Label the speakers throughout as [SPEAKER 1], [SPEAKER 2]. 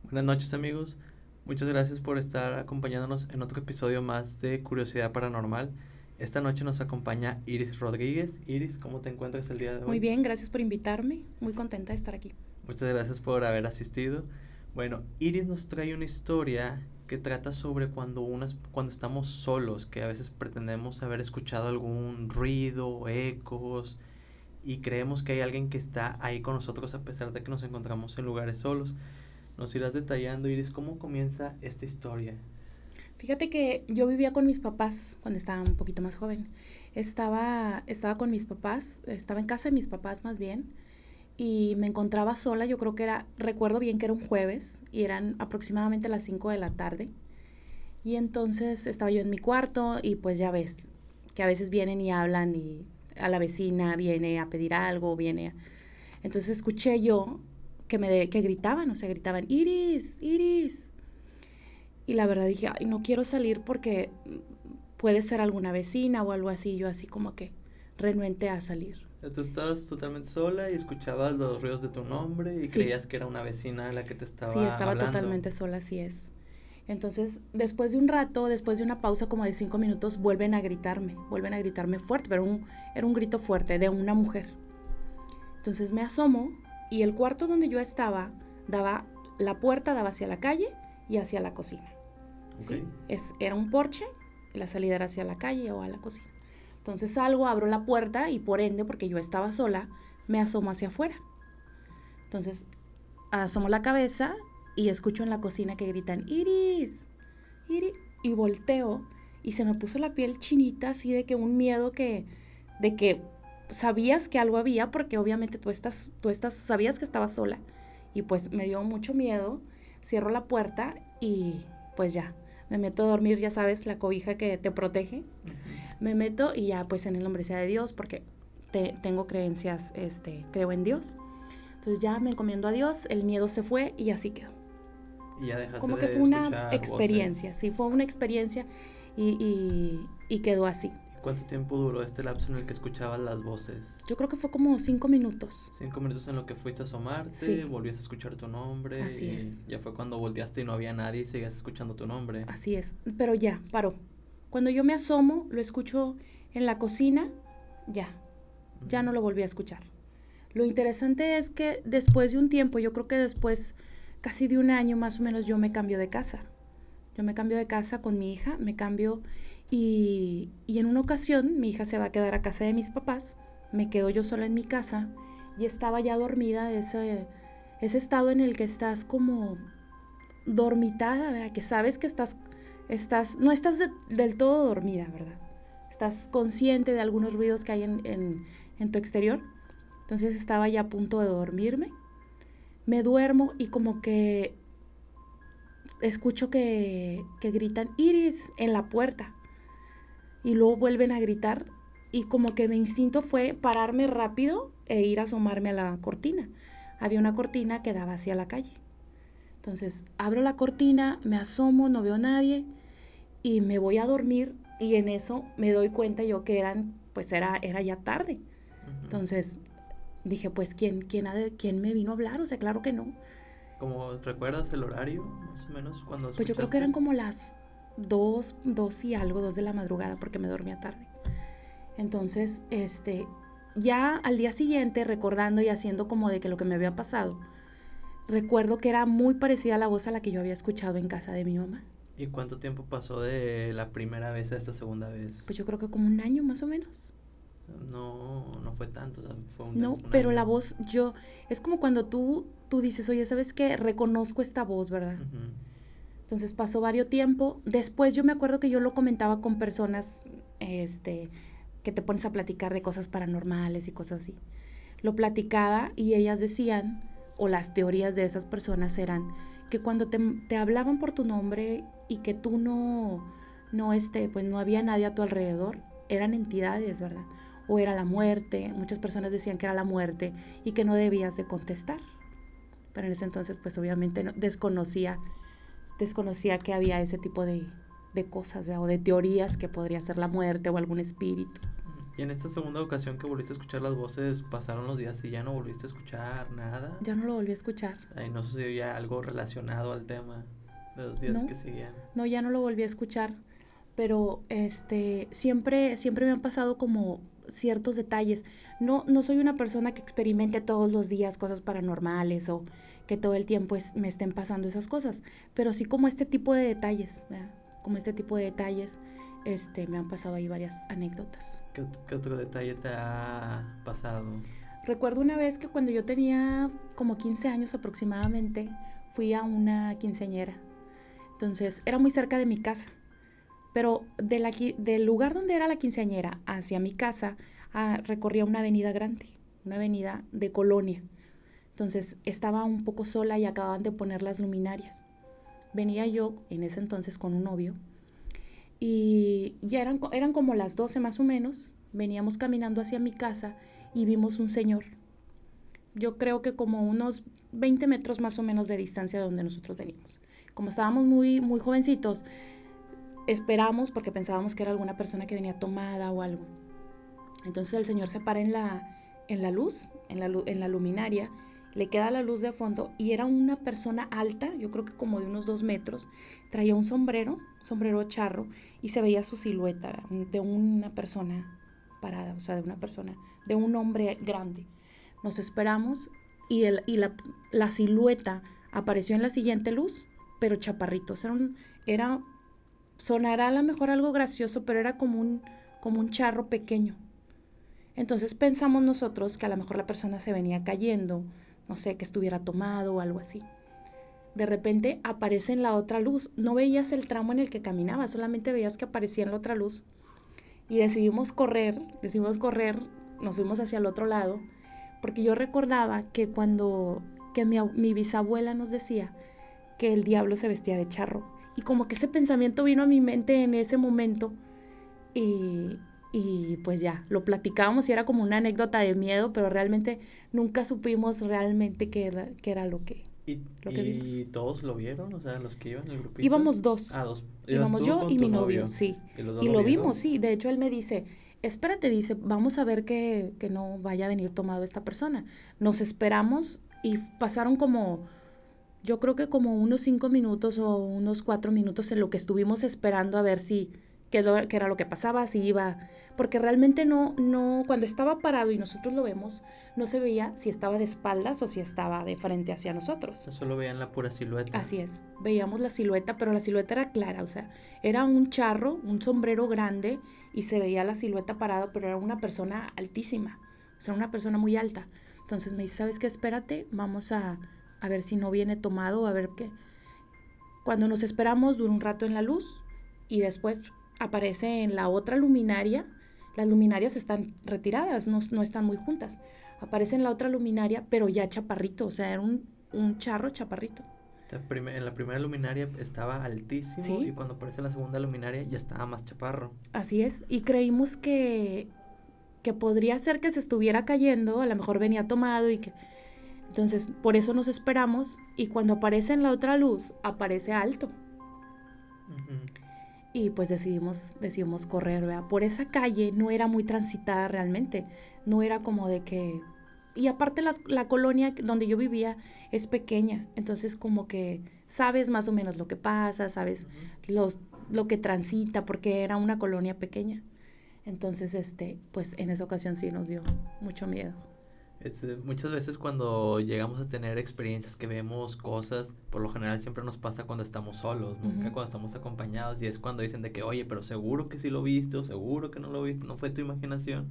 [SPEAKER 1] Buenas noches, amigos. Muchas gracias por estar acompañándonos en otro episodio más de Curiosidad Paranormal. Esta noche nos acompaña Iris Rodríguez. Iris, ¿cómo te encuentras el día de
[SPEAKER 2] Muy
[SPEAKER 1] hoy?
[SPEAKER 2] bien, gracias por invitarme. Muy contenta de estar aquí.
[SPEAKER 1] Muchas gracias por haber asistido. Bueno, Iris nos trae una historia que trata sobre cuando estamos solos, que a veces pretendemos haber escuchado algún ruido, ecos, y creemos que hay alguien que está ahí con nosotros a pesar de que nos encontramos en lugares solos. Nos irás detallando, Iris, cómo comienza esta historia.
[SPEAKER 2] Fíjate que yo vivía con mis papás cuando estaba un poquito más joven. Estaba con mis papás, estaba en casa de mis papás más bien, y me encontraba sola. Yo creo que recuerdo bien que era un jueves y eran aproximadamente las 5 de la tarde. Y entonces estaba yo en mi cuarto y pues ya ves que a veces vienen y hablan y a la vecina viene a pedir algo, Entonces escuché yo que gritaban, o sea, gritaban, Iris, Iris. Y la verdad dije, ay, no quiero salir porque puede ser alguna vecina o algo así. Yo así como que renuente a salir.
[SPEAKER 1] Tú estabas totalmente sola y escuchabas los ruidos de tu nombre y
[SPEAKER 2] Sí,
[SPEAKER 1] creías que era una vecina la que te
[SPEAKER 2] sí,
[SPEAKER 1] estaba
[SPEAKER 2] estaba
[SPEAKER 1] hablando.
[SPEAKER 2] totalmente sola, así es. Entonces, después de un rato, después de una pausa como de 5 minutos, vuelven a gritarme fuerte, pero era un grito fuerte de una mujer. Entonces me asomo y el cuarto donde yo estaba la puerta daba hacia la calle y hacia la cocina. ¿Sí?
[SPEAKER 1] Ok.
[SPEAKER 2] Era un porche y la salida era hacia la calle o a la cocina. Entonces salgo, abro la puerta y por ende, porque yo estaba sola, me asomo hacia afuera. Entonces asomo la cabeza y escucho en la cocina que gritan, Iris, Iris, y volteo y se me puso la piel chinita así de que un miedo de que sabías que algo había porque obviamente sabías que estabas sola y pues me dio mucho miedo, cierro la puerta y pues ya, me meto a dormir, ya sabes, la cobija que te protege,
[SPEAKER 1] Ujú.
[SPEAKER 2] me meto y ya pues en el nombre sea de Dios porque tengo creencias, creo en Dios. Entonces ya me encomiendo a Dios, el miedo se fue y así quedó.
[SPEAKER 1] Y ya dejaste
[SPEAKER 2] Como que
[SPEAKER 1] de
[SPEAKER 2] fue una
[SPEAKER 1] escuchar
[SPEAKER 2] experiencia,
[SPEAKER 1] voces.
[SPEAKER 2] sí, fue una experiencia y quedó así.
[SPEAKER 1] ¿Y cuánto tiempo duró este lapso en el que escuchabas las voces?
[SPEAKER 2] Yo creo que fue como 5 minutos.
[SPEAKER 1] 5 minutos en lo que fuiste a asomarte,
[SPEAKER 2] Sí,
[SPEAKER 1] volvías a escuchar tu nombre
[SPEAKER 2] así
[SPEAKER 1] y
[SPEAKER 2] es,
[SPEAKER 1] ya fue cuando volteaste y no había nadie y seguías escuchando tu nombre.
[SPEAKER 2] así es. Pero ya, paró. Cuando yo me asomo, lo escucho en la cocina, ya, ya
[SPEAKER 1] Ujú.
[SPEAKER 2] no lo volví a escuchar. Lo interesante es que después de un tiempo, yo creo que después, casi de un año más o menos, yo me cambio de casa. Yo me cambio de casa con mi hija, me cambio y en una ocasión mi hija se va a quedar a casa de mis papás, me quedo yo sola en mi casa y estaba ya dormida de ese estado en el que estás como dormitada, ¿verdad? Que sabes que no estás del todo dormida, ¿verdad? Estás consciente de algunos ruidos que hay en tu exterior. Entonces estaba ya a punto de dormirme. Me duermo y como que escucho que gritan Iris en la puerta y luego vuelven a gritar y como que mi instinto fue pararme rápido e ir a asomarme a la cortina. Había una cortina que daba hacia la calle. Entonces abro la cortina, me asomo, no veo a nadie y me voy a dormir y en eso me doy cuenta yo que era ya tarde.
[SPEAKER 1] Ujú.
[SPEAKER 2] Entonces dije, pues ¿quién me vino a hablar? O sea, claro que no.
[SPEAKER 1] ¿Cómo recuerdas el horario, más o menos, cuando
[SPEAKER 2] Pues yo creo que
[SPEAKER 1] escuchaste?
[SPEAKER 2] eran como las 2 y algo, 2 de la madrugada, porque me dormía tarde. Entonces, ya al día siguiente, recordando y haciendo como de que lo que me había pasado, recuerdo que era muy parecida a la voz a la que yo había escuchado en casa de mi mamá.
[SPEAKER 1] ¿Y cuánto tiempo pasó de la primera vez a esta segunda
[SPEAKER 2] Pues
[SPEAKER 1] vez?
[SPEAKER 2] yo creo que como un año más o menos.
[SPEAKER 1] No, no fue tanto, o sea, fue
[SPEAKER 2] No,
[SPEAKER 1] un
[SPEAKER 2] pero
[SPEAKER 1] año.
[SPEAKER 2] la voz, es como cuando tú dices, oye, ¿sabes qué? Reconozco esta voz, ¿verdad?
[SPEAKER 1] Ujú.
[SPEAKER 2] Entonces pasó varios tiempo. Después yo me acuerdo que yo lo comentaba con personas, este, que te pones a platicar de cosas paranormales y cosas así. Lo platicaba y ellas decían, o las teorías de esas personas eran, que cuando te hablaban por tu nombre y que tú pues no había nadie a tu alrededor, eran entidades, ¿verdad? O era la muerte, muchas personas decían que era la muerte y que no debías de contestar. Pero en ese entonces, pues obviamente desconocía que había ese tipo de cosas, ¿verdad? O de teorías que podría ser la muerte o algún espíritu.
[SPEAKER 1] Y en esta segunda ocasión que volviste a escuchar las voces, pasaron los días y ya no volviste a escuchar nada.
[SPEAKER 2] Ya no lo volví a escuchar.
[SPEAKER 1] Ahí no sucedió ya algo relacionado al tema de los días
[SPEAKER 2] No,
[SPEAKER 1] que seguían.
[SPEAKER 2] no, ya no lo volví a escuchar. Pero siempre me han pasado como ciertos detalles. No soy una persona que experimente todos los días cosas paranormales o que todo el tiempo me estén pasando esas cosas, pero sí como este tipo de detalles, ¿verdad? Como este tipo de detalles, me han pasado ahí varias anécdotas.
[SPEAKER 1] ¿Qué otro detalle te ha pasado?
[SPEAKER 2] Recuerdo una vez que cuando yo tenía como 15 años aproximadamente, fui a una quinceañera. Entonces, era muy cerca de mi casa. Pero del lugar donde era la quinceañera hacia mi casa, recorría una avenida grande, una avenida de colonia. Entonces estaba un poco sola y acababan de poner las luminarias. Venía yo en ese entonces con un novio y ya eran como las 12 más o menos. Veníamos caminando hacia mi casa y vimos un señor. Yo creo que como unos 20 metros más o menos de distancia de donde nosotros veníamos. Como estábamos muy, muy jovencitos, esperamos porque pensábamos que era alguna persona que venía tomada o algo. Entonces el señor se para en la luz, en la luminaria, le queda la luz de fondo y era una persona alta, yo creo que como de unos 2 metros, traía un sombrero charro y se veía su silueta de una persona parada, o sea, de un hombre grande. Nos esperamos y la silueta apareció en la siguiente luz, pero chaparrito, sonará a lo mejor algo gracioso, pero era como un charro pequeño. Entonces pensamos nosotros que a lo mejor la persona se venía cayendo, no sé, que estuviera tomado o algo así. De repente aparece en la otra luz. No veías el tramo en el que caminaba, solamente veías que aparecía en la otra luz. Y decidimos correr, nos fuimos hacia el otro lado, porque yo recordaba que mi bisabuela nos decía que el diablo se vestía de charro. Y como que ese pensamiento vino a mi mente en ese momento y pues ya, lo platicábamos y era como una anécdota de miedo, pero realmente nunca supimos realmente qué era lo que vimos.
[SPEAKER 1] ¿Y todos lo vieron? O sea, los que iban en el grupito.
[SPEAKER 2] Íbamos dos.
[SPEAKER 1] Dos.
[SPEAKER 2] Íbamos yo y mi novio, sí.
[SPEAKER 1] Y
[SPEAKER 2] lo vimos, sí. De hecho, él me dice, espérate, dice, vamos a ver que no vaya a venir tomado esta persona. Nos esperamos y pasaron yo creo que como unos 5 minutos o unos 4 minutos en lo que estuvimos esperando a ver qué era lo que pasaba, si iba, porque realmente no, cuando estaba parado y nosotros lo vemos, no se veía si estaba de espaldas o si estaba de frente hacia nosotros.
[SPEAKER 1] Solo veían la pura silueta.
[SPEAKER 2] Así es, veíamos la silueta, pero la silueta era clara, o sea, era un charro, un sombrero grande y se veía la silueta parada, pero era una persona altísima, o sea, una persona muy alta. Entonces me dice, ¿sabes qué? Espérate, vamos a ver si no viene tomado, a ver qué. Cuando nos esperamos, dura un rato en la luz y después aparece en la otra luminaria. Las luminarias están retiradas, no están muy juntas. Aparece en la otra luminaria, pero ya chaparrito, o sea, era un charro chaparrito.
[SPEAKER 1] O sea, en la primera luminaria estaba altísimo, ¿sí? Y cuando aparece la segunda luminaria ya estaba más chaparro.
[SPEAKER 2] Así es, y creímos que podría ser que se estuviera cayendo, a lo mejor venía tomado y que... Entonces, por eso nos esperamos y cuando aparece en la otra luz, aparece alto. Uh-huh. Y pues decidimos correr, ¿verdad? Por esa calle no era muy transitada realmente, no era como de que... Y aparte la colonia donde yo vivía es pequeña, entonces como que sabes más o menos lo que pasa, sabes uh-huh. lo que transita, porque era una colonia pequeña. Entonces, pues en esa ocasión sí nos dio mucho miedo.
[SPEAKER 1] Muchas veces cuando llegamos a tener experiencias que vemos cosas, por lo general siempre nos pasa cuando estamos solos, nunca uh-huh. cuando estamos acompañados, y es cuando dicen de que, oye, pero seguro que sí lo viste, o seguro que no lo viste, no fue tu imaginación,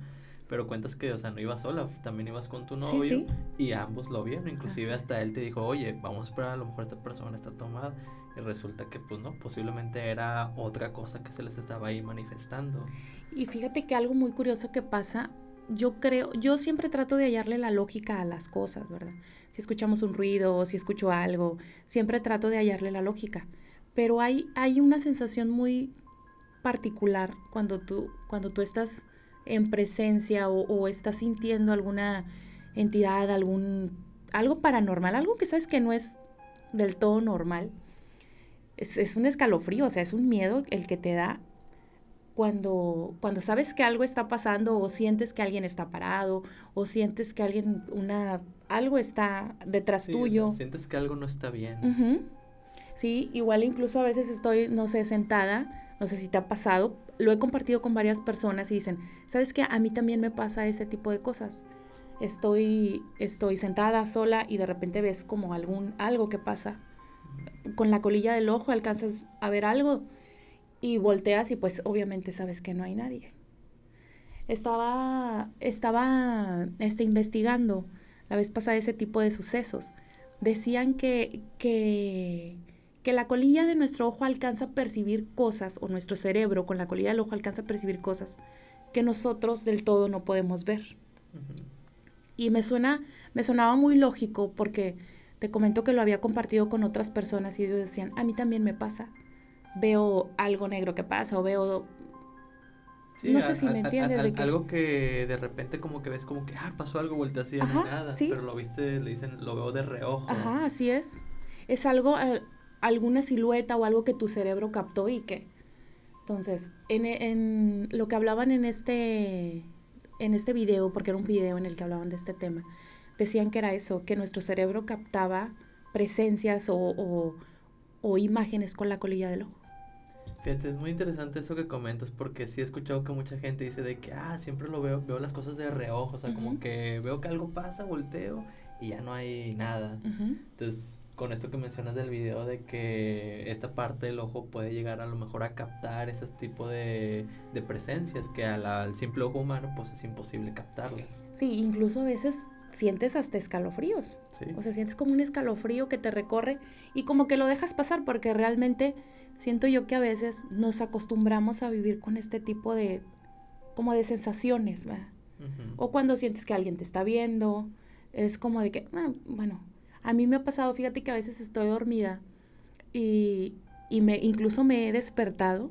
[SPEAKER 1] pero cuentas que, o sea, no ibas sola, también ibas con tu novio,
[SPEAKER 2] sí.
[SPEAKER 1] Y ambos lo vieron, inclusive hasta él te dijo, oye, vamos a esperar, a lo mejor esta persona está tomada, y resulta que pues no, posiblemente era otra cosa que se les estaba ahí manifestando.
[SPEAKER 2] Y fíjate que algo muy curioso que pasa, yo siempre trato de hallarle la lógica a las cosas, ¿verdad? Si escuchamos un ruido, si escucho algo, siempre trato de hallarle la lógica. Pero hay una sensación muy particular cuando tú estás en presencia o estás sintiendo alguna entidad, algo paranormal, algo que sabes que no es del todo normal. Es un escalofrío, o sea, es un miedo el que te da. cuando sabes que algo está pasando o sientes que alguien está parado o sientes que algo está detrás
[SPEAKER 1] Sí,
[SPEAKER 2] tuyo.
[SPEAKER 1] sientes que algo no está bien.
[SPEAKER 2] Uh-huh. Sí, igual incluso a veces estoy, no sé, sentada, no sé si te ha pasado, lo he compartido con varias personas y dicen, ¿sabes qué? A mí también me pasa ese tipo de cosas. Estoy sentada sola y de repente ves como algo que pasa. Con la colilla del ojo alcanzas a ver algo y volteas y pues obviamente sabes que no hay nadie. Estaba investigando la vez pasada ese tipo de sucesos. Decían que la colilla de nuestro ojo alcanza a percibir cosas, o nuestro cerebro con la colilla del ojo alcanza a percibir cosas que nosotros del todo no podemos ver.
[SPEAKER 1] Uh-huh.
[SPEAKER 2] Y me sonaba muy lógico porque te comento que lo había compartido con otras personas y ellos decían, a mí también me pasa. Veo algo negro que pasa o veo...
[SPEAKER 1] Sí,
[SPEAKER 2] No sé si me entiendes de que...
[SPEAKER 1] algo que de repente como que ves como que, pasó algo, volteas y ya no hay
[SPEAKER 2] Ajá,
[SPEAKER 1] nada,
[SPEAKER 2] sí.
[SPEAKER 1] pero lo viste, le dicen, lo veo de reojo.
[SPEAKER 2] Ajá, así es. Es algo, alguna silueta o algo que tu cerebro captó y que... Entonces, en lo que hablaban en este video, porque era un video en el que hablaban de este tema, decían que era eso, que nuestro cerebro captaba presencias o imágenes con la colilla del ojo.
[SPEAKER 1] Fíjate, es muy interesante eso que comentas porque sí he escuchado que mucha gente dice de que, siempre lo veo las cosas de reojo, o sea,
[SPEAKER 2] Uh-huh.
[SPEAKER 1] como que veo que algo pasa, volteo y ya no hay nada.
[SPEAKER 2] Uh-huh.
[SPEAKER 1] Entonces, con esto que mencionas del video de que esta parte del ojo puede llegar a lo mejor a captar ese tipo de presencias que al simple ojo humano pues es imposible captarla.
[SPEAKER 2] Sí, incluso a veces sientes hasta escalofríos.
[SPEAKER 1] Sí.
[SPEAKER 2] O sea, sientes como un escalofrío que te recorre y como que lo dejas pasar porque realmente siento yo que a veces nos acostumbramos a vivir con este tipo de como de sensaciones, ¿verdad?
[SPEAKER 1] Uh-huh.
[SPEAKER 2] O cuando sientes que alguien te está viendo, es como de que, bueno, a mí me ha pasado, fíjate que a veces estoy dormida y incluso me he despertado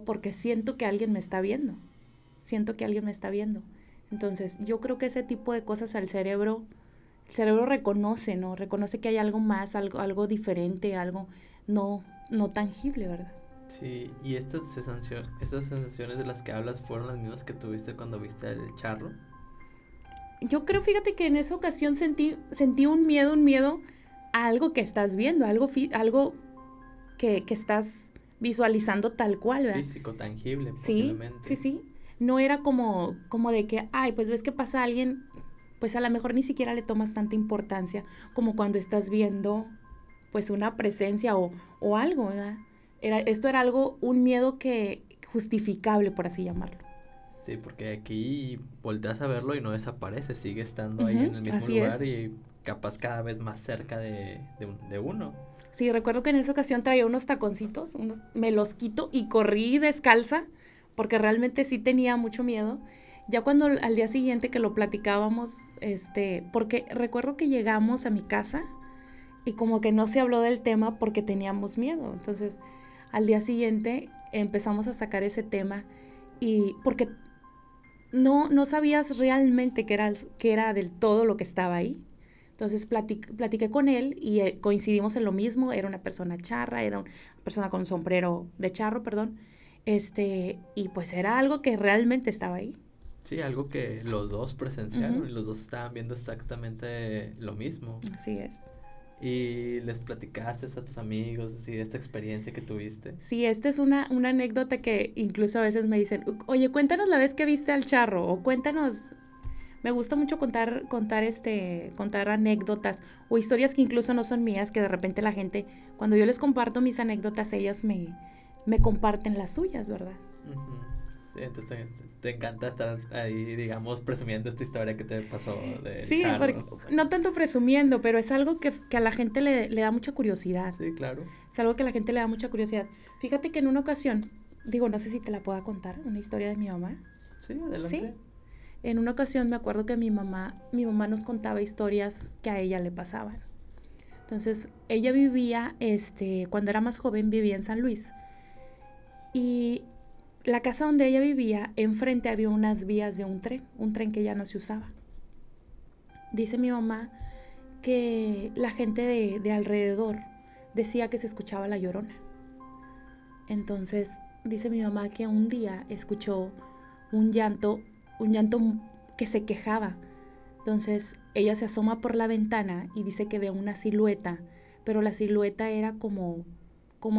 [SPEAKER 2] porque siento que alguien me está viendo. Entonces, yo creo que ese tipo de cosas el cerebro reconoce, ¿no? Reconoce que hay algo más, algo diferente, algo no tangible, ¿verdad?
[SPEAKER 1] Sí, y estas sensaciones de las que hablas fueron las mismas que tuviste cuando viste el charro.
[SPEAKER 2] Yo creo, fíjate que en esa ocasión sentí un miedo a algo que estás viendo, algo que estás visualizando tal cual, ¿verdad?
[SPEAKER 1] Físico, tangible,
[SPEAKER 2] sí,
[SPEAKER 1] posiblemente.
[SPEAKER 2] Sí. No era como de que, pues ves que pasa alguien, pues a lo mejor ni siquiera le tomas tanta importancia como cuando estás viendo, pues una presencia o algo, ¿verdad? Esto era un miedo que justificable, por así llamarlo.
[SPEAKER 1] Sí, porque aquí volteas a verlo y no desaparece, sigue estando ahí en el mismo
[SPEAKER 2] así
[SPEAKER 1] lugar
[SPEAKER 2] es.
[SPEAKER 1] Y capaz cada vez más cerca de uno.
[SPEAKER 2] Sí, recuerdo que en esa ocasión traía unos taconcitos, me los quito y corrí descalza porque realmente sí tenía mucho miedo. Ya cuando al día siguiente que lo platicábamos, porque recuerdo que llegamos a mi casa y como que no se habló del tema porque teníamos miedo. Entonces, al día siguiente empezamos a sacar ese tema y porque no sabías realmente qué era del todo lo que estaba ahí. Entonces platiqué con él y coincidimos en lo mismo. Era una persona charra, era una persona con un sombrero de charro, perdón. Y pues era algo que realmente estaba ahí.
[SPEAKER 1] Sí, algo que los dos presenciaron y los dos estaban viendo exactamente lo mismo.
[SPEAKER 2] Así es.
[SPEAKER 1] ¿Y les platicaste a tus amigos así de esta experiencia que tuviste?
[SPEAKER 2] Sí, esta es una anécdota que incluso a veces me dicen, oye, cuéntanos la vez que viste al charro, o cuéntanos. Me gusta mucho contar anécdotas o historias que incluso no son mías, que de repente la gente, cuando yo les comparto mis anécdotas, ellas me comparten las suyas, ¿verdad?
[SPEAKER 1] Uh-huh. Sí, entonces te encanta estar ahí, digamos, presumiendo esta historia que te pasó de
[SPEAKER 2] sí,
[SPEAKER 1] charro.
[SPEAKER 2] No tanto presumiendo, pero es algo que a la gente le da mucha curiosidad.
[SPEAKER 1] Sí, claro.
[SPEAKER 2] Es algo que a la gente le da mucha curiosidad. Fíjate que en una ocasión, no sé si te la pueda contar, una historia de mi mamá.
[SPEAKER 1] Sí, adelante.
[SPEAKER 2] Sí. En una ocasión me acuerdo que mi mamá nos contaba historias que a ella le pasaban. Entonces, ella vivía, cuando era más joven, vivía en San Luis. Y la casa donde ella vivía, enfrente había unas vías de un tren que ya no se usaba. Dice mi mamá que la gente de alrededor decía que se escuchaba la Llorona. Entonces, dice mi mamá que un día escuchó un llanto que se quejaba. Entonces ella se asoma por la ventana y dice que ve una silueta, pero la silueta era como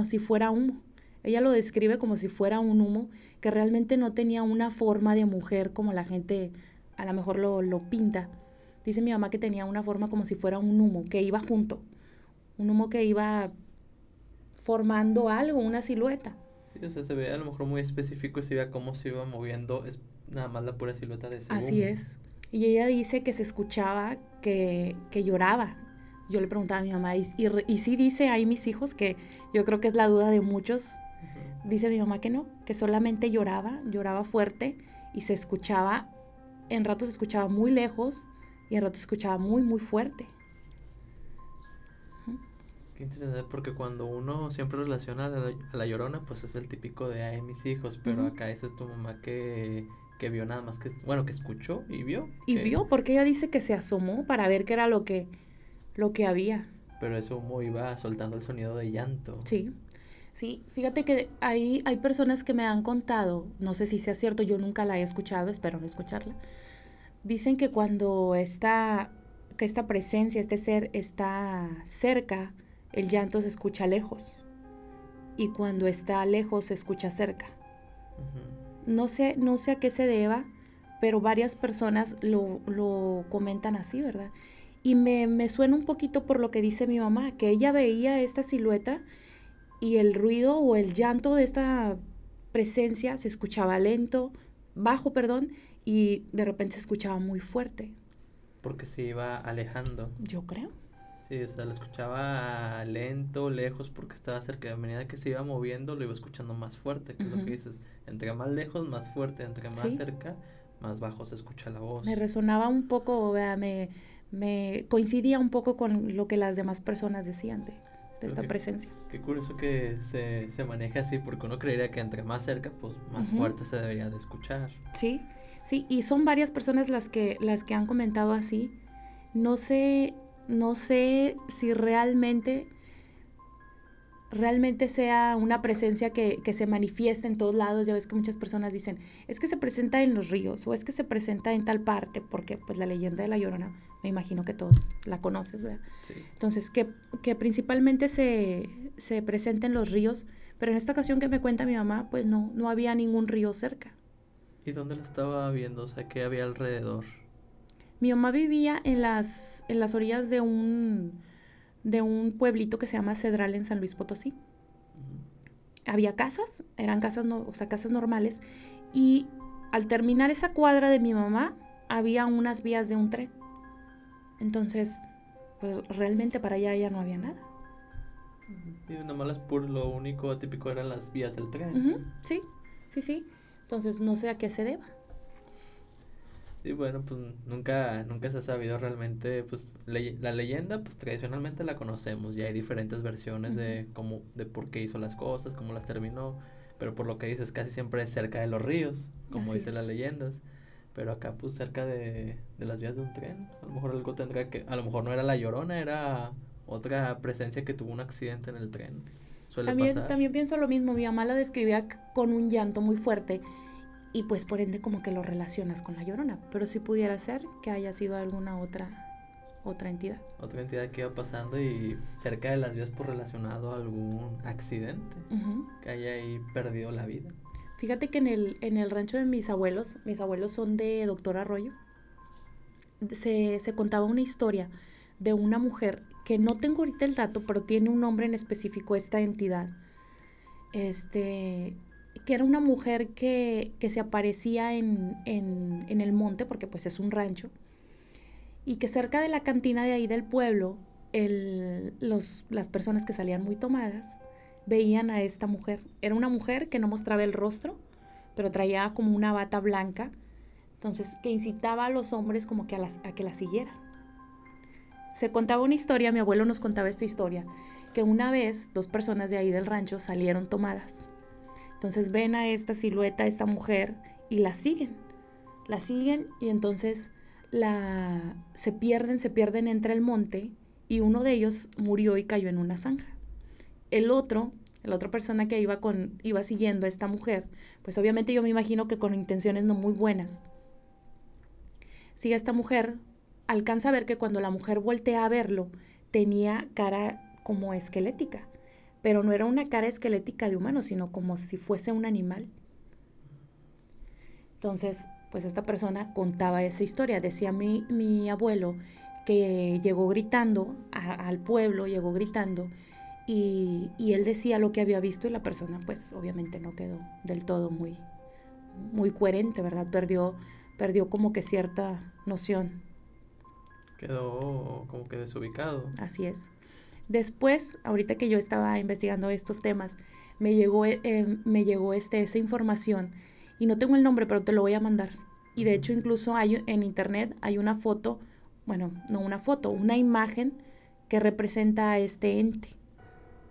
[SPEAKER 2] si fuera humo. Ella lo describe como si fuera un humo que realmente no tenía una forma de mujer como la gente a lo mejor lo pinta. Dice mi mamá que tenía una forma como si fuera un humo, que iba junto, un humo que iba formando algo, una silueta.
[SPEAKER 1] Sí, o sea, se ve a lo mejor muy específico y se veía cómo se iba moviendo, es nada más la pura silueta de ese
[SPEAKER 2] Así
[SPEAKER 1] humo.
[SPEAKER 2] es. Y ella dice que se escuchaba que lloraba. Yo le preguntaba a mi mamá, y sí dice ahí mis hijos, que yo creo que es la duda de muchos. Dice mi mamá que no, que solamente lloraba fuerte y se escuchaba, en ratos se escuchaba muy lejos y en ratos se escuchaba muy, muy fuerte.
[SPEAKER 1] Qué interesante, porque cuando uno siempre relaciona a la Llorona, pues es el típico de, ay, mis hijos, pero acá esa es tu mamá que vio nada más, que bueno, que escuchó y vio.
[SPEAKER 2] Y vio, porque ella dice que se asomó para ver qué era lo que había.
[SPEAKER 1] Pero ese humo iba soltando el sonido de llanto.
[SPEAKER 2] Sí, sí, fíjate que hay personas que me han contado, no sé si sea cierto, yo nunca la he escuchado, espero no escucharla. Dicen que cuando que esta presencia, este ser está cerca, el llanto se escucha lejos. Y cuando está lejos se escucha cerca. No sé a qué se deba, pero varias personas lo comentan así, ¿verdad? Y me suena un poquito por lo que dice mi mamá, que ella veía esta silueta y el ruido o el llanto de esta presencia se escuchaba bajo, y de repente se escuchaba muy fuerte.
[SPEAKER 1] Porque se iba alejando.
[SPEAKER 2] Yo creo.
[SPEAKER 1] Sí, o sea, lo escuchaba lento, lejos, porque estaba cerca. A medida que se iba moviendo, lo iba escuchando más fuerte, que es lo que dices. Entre más lejos, más fuerte. Entre más cerca, más bajo se escucha la voz.
[SPEAKER 2] Me resonaba un poco, me coincidía un poco con lo que las demás personas decían de esta presencia.
[SPEAKER 1] Qué curioso que se maneje así, porque uno creería que entre más cerca, pues más fuerte se debería de escuchar.
[SPEAKER 2] Sí, sí, y son varias personas las que han comentado así. No sé si realmente sea una presencia que se manifiesta en todos lados. Ya ves que muchas personas dicen, es que se presenta en los ríos o es que se presenta en tal parte, porque pues la leyenda de La Llorona, me imagino que todos la conoces, ¿verdad?
[SPEAKER 1] Sí.
[SPEAKER 2] Entonces, que principalmente se presenta en los ríos, pero en esta ocasión que me cuenta mi mamá, pues no había ningún río cerca.
[SPEAKER 1] ¿Y dónde la estaba viendo? O sea, ¿qué había alrededor?
[SPEAKER 2] Mi mamá vivía en las orillas de un pueblito que se llama Cedral en San Luis Potosí. Había casas, eran casas, casas normales, y al terminar esa cuadra de mi mamá, había unas vías de un tren. Entonces, pues realmente para allá ya no había nada.
[SPEAKER 1] Y nada más lo único típico eran las vías del tren.
[SPEAKER 2] Sí. Entonces, no sé a qué se deba.
[SPEAKER 1] Sí, bueno, pues nunca se ha sabido realmente, pues la leyenda, pues tradicionalmente la conocemos, ya hay diferentes versiones de por qué hizo las cosas, cómo las terminó, pero por lo que dices, casi siempre es cerca de los ríos, como dicen las leyendas, pero acá pues cerca de las vías de un tren, a lo mejor algo tendrá que, a lo mejor no era La Llorona, era otra presencia que tuvo un accidente en el tren.
[SPEAKER 2] También pienso lo mismo, mi mamá la describía con un llanto muy fuerte, y pues por ende como que lo relacionas con La Llorona, pero sí pudiera ser que haya sido alguna otra entidad.
[SPEAKER 1] Otra entidad que iba pasando y cerca de las vías por relacionado a algún accidente que haya ahí perdido la vida.
[SPEAKER 2] Fíjate que en el rancho de mis abuelos son de Doctor Arroyo, se contaba una historia de una mujer, que no tengo ahorita el dato, pero tiene un nombre en específico esta entidad, que era una mujer que se aparecía en el monte, porque pues es un rancho, y que cerca de la cantina de ahí del pueblo, las personas que salían muy tomadas veían a esta mujer. Era una mujer que no mostraba el rostro, pero traía como una bata blanca, entonces que incitaba a los hombres como que a que la siguieran. Se contaba una historia, mi abuelo nos contaba esta historia, que una vez 2 personas de ahí del rancho salieron tomadas. Entonces ven a esta silueta, a esta mujer, y la siguen y entonces se pierden entre el monte, y uno de ellos murió y cayó en una zanja. El otro la otra persona que iba siguiendo a esta mujer, pues obviamente yo me imagino que con intenciones no muy buenas, sigue a esta mujer, alcanza a ver que cuando la mujer voltea a verlo, tenía cara como esquelética, pero no era una cara esquelética de humano, sino como si fuese un animal. Entonces, pues esta persona contaba esa historia. Decía mi abuelo que llegó gritando al pueblo, llegó gritando, y él decía lo que había visto y la persona pues obviamente no quedó del todo muy, muy coherente, ¿verdad? Perdió como que cierta noción.
[SPEAKER 1] Quedó como que desubicado.
[SPEAKER 2] Así es. Después, ahorita que yo estaba investigando estos temas, me llegó esa información y no tengo el nombre, pero te lo voy a mandar. Y de hecho incluso en internet hay una foto, bueno, no una foto, una imagen que representa a este ente,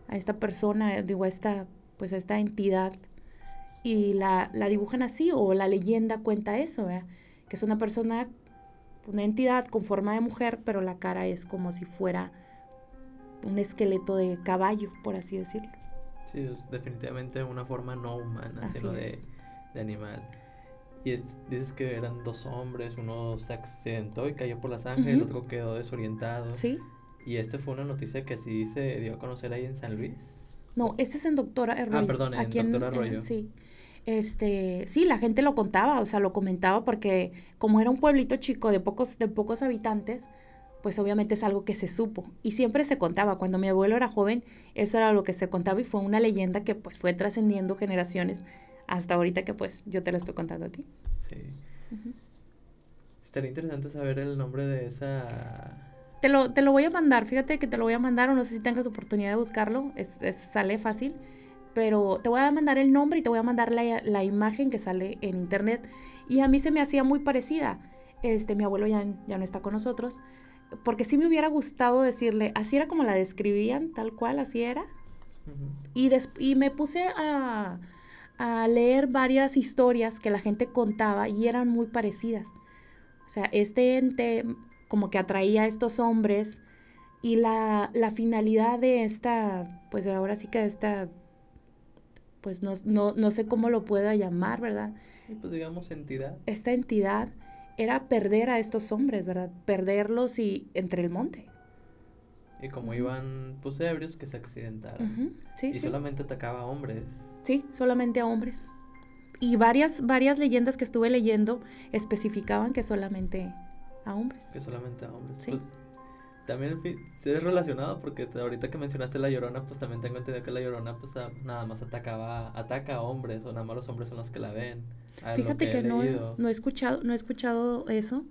[SPEAKER 2] a esta persona, digo, a esta entidad. Y la dibujan así, o la leyenda cuenta eso, ¿verdad? Que es una persona, una entidad con forma de mujer, pero la cara es como si fuera un esqueleto de caballo, por así decirlo.
[SPEAKER 1] Sí, es definitivamente una forma no humana,
[SPEAKER 2] Así
[SPEAKER 1] sino
[SPEAKER 2] es.
[SPEAKER 1] de animal. Y dices que eran dos hombres, uno se accidentó y cayó por la zanja, y el otro quedó desorientado.
[SPEAKER 2] Sí.
[SPEAKER 1] Y fue una noticia que sí se dio a conocer ahí en San Luis.
[SPEAKER 2] No, este es en Doctor Arroyo.
[SPEAKER 1] Ah, perdón, en Doctor Arroyo.
[SPEAKER 2] Sí. Sí, la gente lo contaba, o sea, lo comentaba porque como era un pueblito chico de pocos habitantes, pues obviamente es algo que se supo y siempre se contaba. Cuando mi abuelo era joven, eso era lo que se contaba y fue una leyenda que pues fue trascendiendo generaciones hasta ahorita que pues yo te la estoy contando a ti.
[SPEAKER 1] Sí. Estaría interesante saber el nombre de esa...
[SPEAKER 2] Te lo voy a mandar, fíjate que te lo voy a mandar, o no sé si tengas oportunidad de buscarlo, sale fácil, pero te voy a mandar el nombre y te voy a mandar la imagen que sale en internet. Y a mí se me hacía muy parecida. Mi abuelo ya no está con nosotros, porque sí me hubiera gustado decirle, así era como la describían, tal cual, así era. Y me puse a leer varias historias que la gente contaba y eran muy parecidas. O sea, este ente como que atraía a estos hombres y la finalidad de esta, pues ahora sí que esta, pues no sé cómo lo pueda llamar, ¿verdad?
[SPEAKER 1] Pues digamos entidad.
[SPEAKER 2] Esta entidad era perder a estos hombres, ¿verdad? Perderlos y entre el monte.
[SPEAKER 1] Y como iban, pues ebrios, que se accidentaron.
[SPEAKER 2] Sí,
[SPEAKER 1] y solamente atacaba a hombres.
[SPEAKER 2] Sí, solamente a hombres. Y varias leyendas que estuve leyendo especificaban que solamente a hombres.
[SPEAKER 1] Que solamente a hombres.
[SPEAKER 2] Sí.
[SPEAKER 1] Pues también es relacionado porque ahorita que mencionaste La Llorona, pues también tengo entendido que La Llorona pues nada más ataca a hombres, o nada más los hombres son los que la ven.
[SPEAKER 2] Fíjate que no he escuchado eso.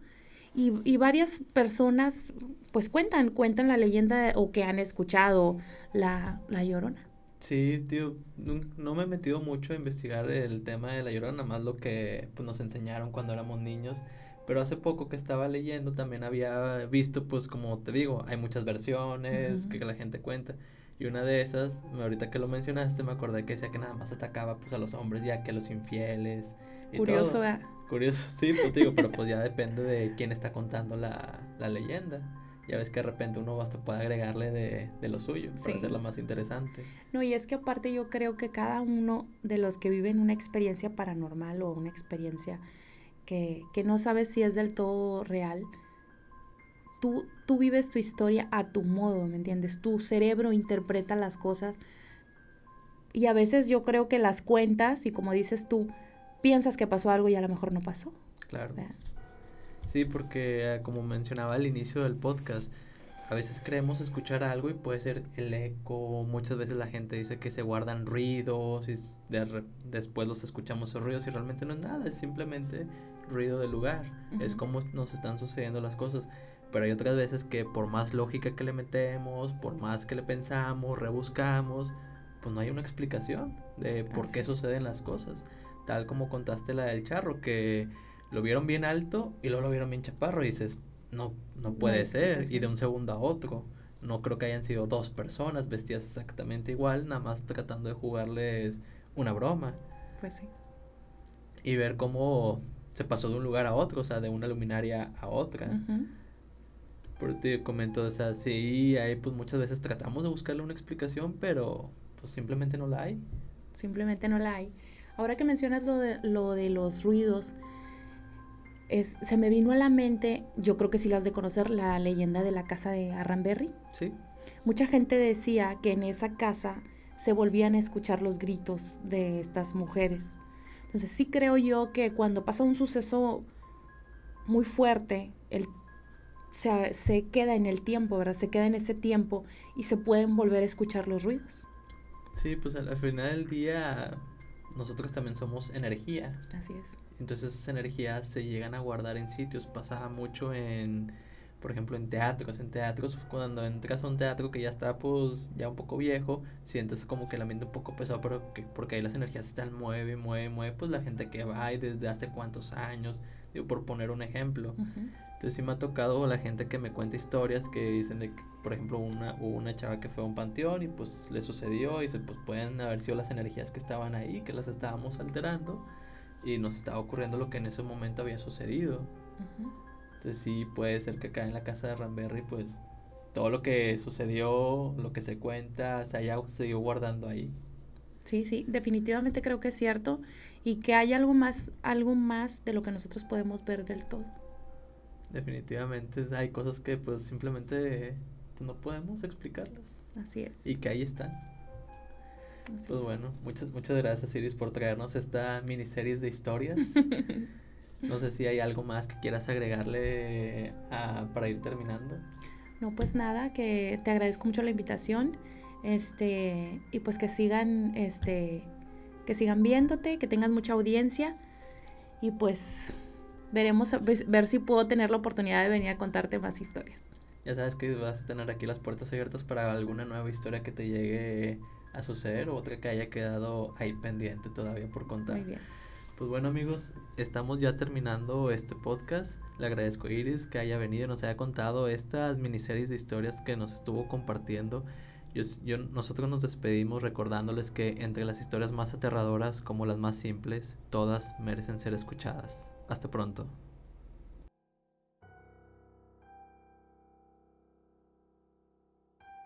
[SPEAKER 2] Y varias personas pues cuentan la leyenda o que han escuchado la Llorona.
[SPEAKER 1] Sí, tío, no me he metido mucho a investigar el tema de La Llorona, nada más lo que pues, nos enseñaron cuando éramos niños. Pero hace poco que estaba leyendo también había visto, pues como te digo, hay muchas versiones que la gente cuenta. Y una de esas, ahorita que lo mencionaste, me acordé que decía que nada más atacaba pues a los hombres, ya que a los infieles y
[SPEAKER 2] Curioso,
[SPEAKER 1] todo.
[SPEAKER 2] ¿verdad?
[SPEAKER 1] Curioso, sí, pues te digo, pero pues ya depende de quién está contando la leyenda. Ya ves que de repente uno hasta puede agregarle de lo suyo para hacerla más interesante.
[SPEAKER 2] No, y es que aparte yo creo que cada uno de los que viven una experiencia paranormal o una experiencia que no sabes si es del todo real, tú vives tu historia a tu modo, ¿me entiendes? Tu cerebro interpreta las cosas y a veces yo creo que las cuentas y como dices tú, piensas que pasó algo y a lo mejor no pasó.
[SPEAKER 1] Claro.
[SPEAKER 2] ¿Verdad?
[SPEAKER 1] Sí, porque como mencionaba al inicio del podcast, a veces creemos escuchar algo y puede ser el eco. Muchas veces la gente dice que se guardan ruidos y después los escuchamos esos ruidos y realmente no es nada, es simplemente ruido del lugar. Es como nos están sucediendo las cosas. Pero hay otras veces que por más lógica que le metemos, por más que le pensamos, rebuscamos, pues no hay una explicación de por qué suceden las cosas. Tal como contaste la del charro, que lo vieron bien alto y luego lo vieron bien chaparro y dices, no puede ser, y de un segundo a otro. No creo que hayan sido dos personas vestidas exactamente igual, nada más tratando de jugarles una broma.
[SPEAKER 2] Pues sí.
[SPEAKER 1] Y ver cómo se pasó de un lugar a otro, o sea, de una luminaria a otra. Por te comento, o sea, sí, ahí pues muchas veces tratamos de buscarle una explicación, pero pues simplemente no la hay.
[SPEAKER 2] Simplemente no la hay. Ahora que mencionas lo de los ruidos, se me vino a la mente, yo creo que sí las has de conocer, la leyenda de la casa de Arranberry.
[SPEAKER 1] Sí.
[SPEAKER 2] Mucha gente decía que en esa casa se volvían a escuchar los gritos de estas mujeres. Entonces sí creo yo que cuando pasa un suceso muy fuerte, se queda en el tiempo, ¿verdad? Se queda en ese tiempo y se pueden volver a escuchar los ruidos.
[SPEAKER 1] Sí, pues al final del día nosotros también somos energía.
[SPEAKER 2] Así es.
[SPEAKER 1] Entonces esas energías se llegan a guardar en sitios. Pasa mucho por ejemplo, en teatros. En teatros, cuando entras a un teatro que ya está pues ya un poco viejo, sientes como que el ambiente un poco pesado, porque ahí las energías están mueve, pues la gente que va y desde hace cuántos años, digo, por poner un ejemplo.
[SPEAKER 2] Uh-huh.
[SPEAKER 1] Entonces sí me ha tocado la gente que me cuenta historias que dicen de que, por ejemplo, hubo una chava que fue a un panteón y pues le sucedió y pues pueden haber sido las energías que estaban ahí, que las estábamos alterando y nos estaba ocurriendo lo que en ese momento había sucedido.
[SPEAKER 2] Uh-huh.
[SPEAKER 1] Entonces sí puede ser que acá en la casa de Ranberry pues todo lo que sucedió, lo que se cuenta, se haya seguido guardando ahí.
[SPEAKER 2] Sí, sí, definitivamente creo que es cierto y que hay algo más de lo que nosotros podemos ver del todo.
[SPEAKER 1] Definitivamente hay cosas que pues simplemente no podemos explicarlas.
[SPEAKER 2] Así es.
[SPEAKER 1] Y que ahí están.
[SPEAKER 2] Así
[SPEAKER 1] Pues
[SPEAKER 2] es.
[SPEAKER 1] bueno, muchas gracias Iris por traernos esta miniseries de historias. No sé si hay algo más que quieras agregarle para ir terminando.
[SPEAKER 2] No, pues nada, que te agradezco mucho la invitación. Y pues que sigan viéndote, que tengas mucha audiencia y pues veremos ver si puedo tener la oportunidad de venir a contarte más historias.
[SPEAKER 1] Ya sabes que vas a tener aquí las puertas abiertas para alguna nueva historia que te llegue a suceder o otra que haya quedado ahí pendiente todavía por contar.
[SPEAKER 2] Muy bien.
[SPEAKER 1] Pues bueno amigos, estamos ya terminando este podcast. Le agradezco a Iris que haya venido y nos haya contado estas miniseries de historias que nos estuvo compartiendo. Nosotros nos despedimos recordándoles que entre las historias más aterradoras como las más simples, todas merecen ser escuchadas. Hasta pronto.